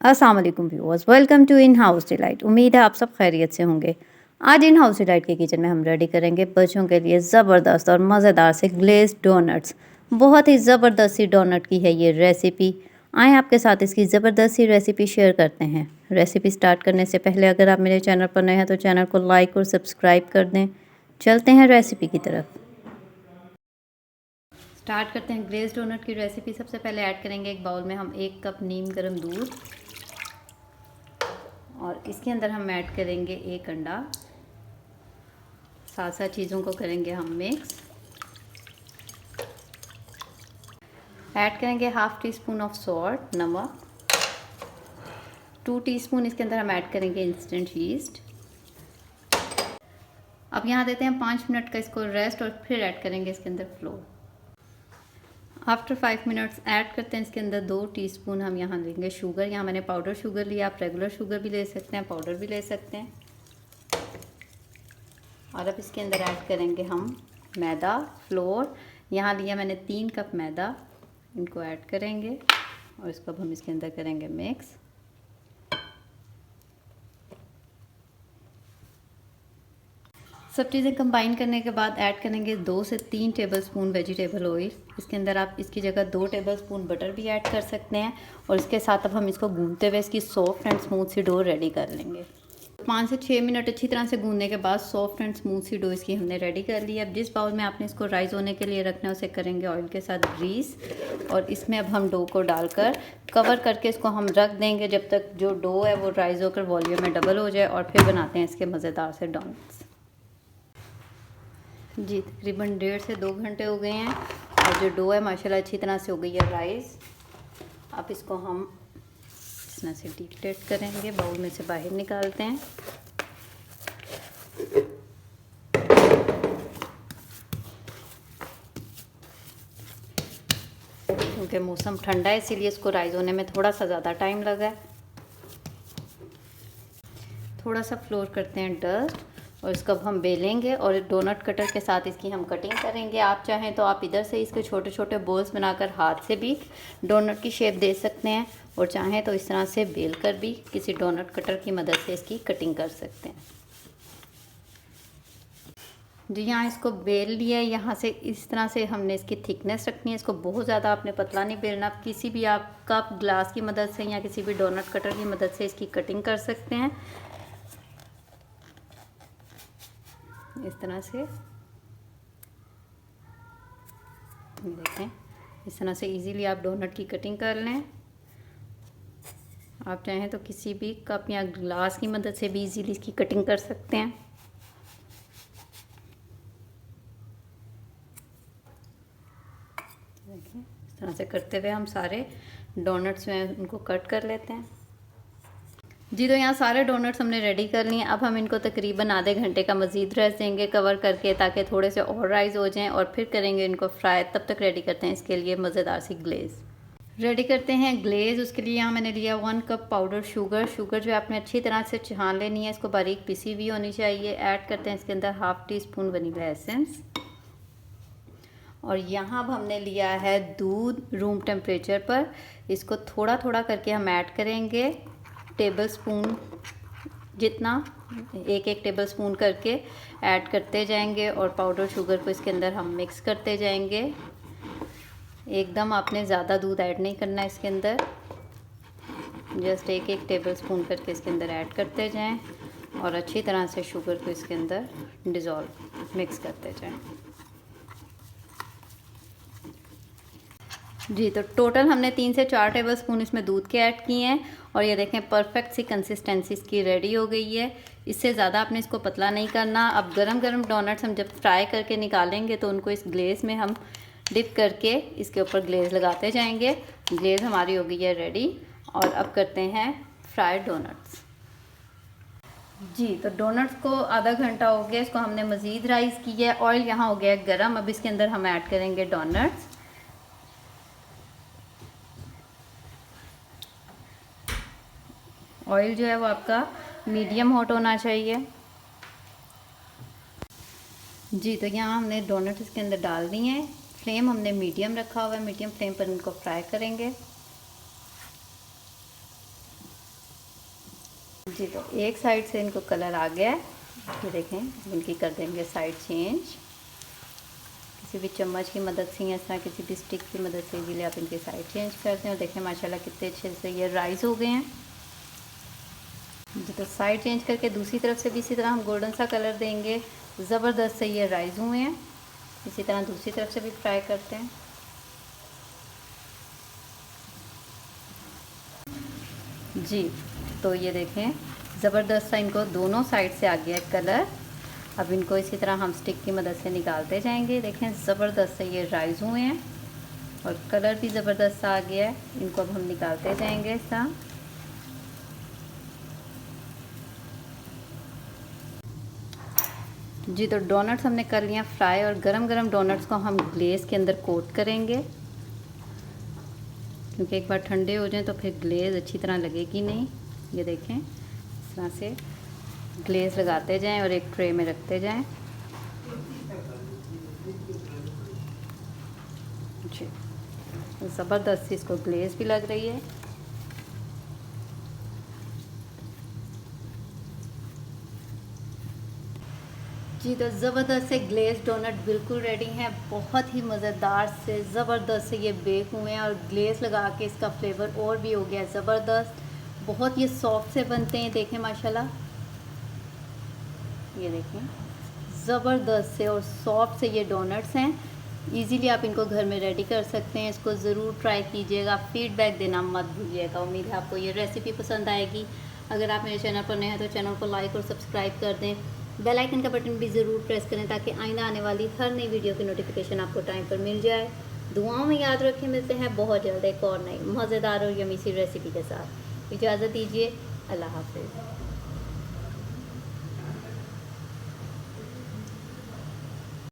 अस्सलाम वालेकुम viewers, welcome to in house delight. उम्मीद है आप सब खैरियत से होंगे। आज इन हाउस डिलाइट के किचन में हम रेडी करेंगे बच्चों के लिए ज़बरदस्त और मज़ेदार से ग्लेज़ डोनट्स। बहुत ही ज़बरदस्त सी डोनट की है ये रेसिपी। आए आपके साथ इसकी ज़बरदस्त सी रेसिपी शेयर करते हैं। रेसिपी स्टार्ट करने से पहले अगर आप मेरे चैनल पर नए हैं तो चैनल को लाइक और सब्सक्राइब कर दें। चलते हैं रेसिपी की तरफ। स्टार्ट करते हैं ग्लेज़ डोनट की रेसिपी। सबसे पहले ऐड करेंगे एक बाउल में हम 1 कप नीम गर्म दूध, और इसके अंदर हम ऐड करेंगे 1 अंडा। साथ साथ चीज़ों को करेंगे हम मिक्स। ऐड करेंगे half tea spoon of salt, नमक। 2 टीस्पून इसके अंदर हम ऐड करेंगे इंस्टेंट यीस्ट। अब यहाँ देते हैं 5 मिनट का इसको रेस्ट, और फिर ऐड करेंगे इसके अंदर फ्लोर। आफ्टर 5 मिनट्स ऐड करते हैं इसके अंदर 2 टीस्पून हम यहाँ लेंगे शुगर। यहाँ मैंने पाउडर शुगर लिया, आप रेगुलर शुगर भी ले सकते हैं, पाउडर भी ले सकते हैं। और अब इसके अंदर ऐड करेंगे हम मैदा, फ्लोर। यहाँ लिया मैंने 3 कप मैदा, इनको ऐड करेंगे और इसको अब हम इसके अंदर करेंगे मिक्स। सब चीज़ें कंबाइन करने के बाद ऐड करेंगे 2 से 3 टेबलस्पून वेजिटेबल ऑयल। इसके अंदर आप इसकी जगह 2 टेबलस्पून बटर भी ऐड कर सकते हैं। और इसके साथ अब हम इसको गूंदते हुए इसकी सॉफ्ट एंड स्मूथ सी डो रेडी कर लेंगे। 5 से 6 मिनट अच्छी तरह से गूंदने के बाद सॉफ्ट एंड स्मूथ सी डो इसकी हमने रेडी कर ली है। अब जिस बाउल में आपने इसको राइस होने के लिए रखना है उसे करेंगे ऑयल के साथ ग्रीस, और इसमें अब हम डो को डालकर कवर करके इसको हम रख देंगे जब तक जो डो है वो राइस होकर वॉल्यूम में डबल हो जाए, और फिर बनाते हैं इसके मज़ेदार से डोनट्स। जी तकरीबन 1.5 से 2 घंटे हो गए हैं, और जो डो है माशाल्लाह अच्छी तरह से हो गई है राइस। अब इसको हम इस तरह से डिप्लेट करेंगे, बाउल में से बाहर निकालते हैं। क्योंकि मौसम ठंडा है इसीलिए इसको राइस होने में थोड़ा सा ज़्यादा टाइम लगा है। थोड़ा सा फ्लोर करते हैं डस्ट, और इसको अब हम बेलेंगे और डोनट कटर के साथ इसकी हम कटिंग करेंगे। आप चाहें तो आप इधर से इसके छोटे छोटे बॉल्स बनाकर हाथ से भी डोनट की शेप दे सकते हैं, और चाहें तो इस तरह से बेल कर भी किसी डोनट कटर की मदद से इसकी कटिंग कर सकते हैं। जी यहाँ इसको बेल लिया है। यहाँ से इस तरह से हमने इसकी थिकनेस रखनी है। इसको बहुत ज़्यादा आपने पतला नहीं बेलना। किसी भी आप कप ग्लास की मदद से या किसी भी डोनट कटर की मदद से इसकी कटिंग कर सकते हैं इस तरह से। देखें इस तरह से इजीली आप डोनट की कटिंग कर लें। आप चाहें तो किसी भी कप या ग्लास की मदद से भी इजीली इसकी कटिंग कर सकते हैं। देखिए इस तरह से करते हुए हम सारे डोनट्स जो हैं उनको कट कर लेते हैं। जी तो यहाँ सारे डोनट्स हमने रेडी कर लिए। अब हम इनको तकरीबन आधे घंटे का मज़ीद रेस्ट देंगे कवर करके, ताकि थोड़े से और राइस हो जाएं, और फिर करेंगे इनको फ्राई। तब तक रेडी करते हैं इसके लिए मज़ेदार सी ग्लेज़। रेडी करते हैं ग्लेज़। उसके लिए यहाँ मैंने लिया 1 कप पाउडर शुगर। शुगर जो आपने अच्छी तरह से छान लेनी है, इसको बारीक पिसी हुई होनी चाहिए। ऐड करते हैं इसके अंदर half tea spoon vanilla essence, और यहाँ अब हमने लिया है दूध रूम टेम्परेचर पर। इसको थोड़ा थोड़ा करके हम ऐड करेंगे, टेबल स्पून जितना, 1 टेबल स्पून करके ऐड करते जाएंगे, और पाउडर शुगर को इसके अंदर हम मिक्स करते जाएंगे। एकदम आपने ज़्यादा दूध ऐड नहीं करना इसके अंदर, जस्ट 1 टेबल स्पून करके इसके अंदर ऐड करते जाएं, और अच्छी तरह से शुगर को इसके अंदर डिज़ोल्व मिक्स करते जाएं। जी तो टोटल हमने 3 से 4 टेबल स्पून इसमें दूध के ऐड किए हैं, और ये देखें परफेक्ट सी कंसिस्टेंसी इसकी रेडी हो गई है। इससे ज़्यादा आपने इसको पतला नहीं करना। अब गरम गरम डोनट्स हम जब फ्राई करके निकालेंगे तो उनको इस ग्लेज़ में हम डिप करके इसके ऊपर ग्लेज़ लगाते जाएंगे। ग्लेज़ हमारी हो गई है रेडी, और अब करते हैं फ्राइड डोनट्स। जी तो डोनट्स को आधा घंटा हो गया, इसको हमने मज़ीद राइस की है। ऑयल यहाँ हो गया है गर्म। अब इसके अंदर हम ऐड करेंगे डोनट्स। ऑयल जो है वो आपका मीडियम हॉट होना चाहिए। जी तो यहाँ हमने डोनट इसके अंदर डाल दिए हैं। फ्लेम हमने मीडियम रखा हुआ है, मीडियम फ्लेम पर इनको फ्राई करेंगे। जी तो एक साइड से इनको कलर आ गया है, ये देखें। इनकी कर देंगे साइड चेंज, किसी भी चम्मच की मदद से या इस तरह किसी भी स्टिक की मदद से इजीली आप इनकी साइड चेंज कर दें। और देखें माशाल्लाह कितने अच्छे से ये राइस हो गए हैं। जी तो साइड चेंज करके दूसरी तरफ से भी इसी तरह हम गोल्डन सा कलर देंगे। ज़बरदस्त से ये राइस हुए हैं। इसी तरह दूसरी तरफ से भी फ्राई करते हैं। जी तो ये देखें ज़बरदस्त सा इनको दोनों साइड से आ गया है कलर। अब इनको इसी तरह हम स्टिक की मदद से निकालते जाएंगे। देखें ज़बरदस्त से ये राइस हुए हैं और कलर भी ज़बरदस्त सा आ गया है। इनको अब हम निकालते जाएंगे इस तरह। जी तो डोनट्स हमने कर लिया फ्राई और गरम गरम डोनट्स को हम ग्लेज़ के अंदर कोट करेंगे, क्योंकि एक बार ठंडे हो जाएं तो फिर ग्लेज़ अच्छी तरह लगेगी नहीं। ये देखें इस तरह से ग्लेज़ लगाते जाएं और एक ट्रे में रखते जाएं। जी ज़बरदस्त इसको ग्लेज़ भी लग रही है। जी तो ज़बरदस्त से ग्लेज़ डोनट बिल्कुल रेडी हैं। बहुत ही मज़ेदार से ज़बरदस्त से ये बेक हुए हैं और ग्लेज़ लगा के इसका फ्लेवर और भी हो गया ज़बरदस्त। बहुत ये सॉफ्ट से बनते हैं, देखें माशाल्लाह। ये देखें ज़बरदस्त से और सॉफ्ट से ये डोनट्स हैं। इजीली आप इनको घर में रेडी कर सकते हैं। इसको ज़रूर ट्राई कीजिएगा, फ़ीडबैक देना मत भूलिएगा। उम्मीद है आपको ये रेसिपी पसंद आएगी। अगर आप मेरे चैनल पर नए हैं तो चैनल को लाइक और सब्सक्राइब कर दें। बेल आइकन का बटन भी ज़रूर प्रेस करें ताकि आइंदा आने वाली हर नई वीडियो की नोटिफिकेशन आपको टाइम पर मिल जाए। दुआओं में याद रखें। मिलते हैं बहुत जल्द एक और नई मज़ेदार और यमी सी रेसिपी के साथ। इजाज़त दीजिए, अल्लाह हाफ़िज़।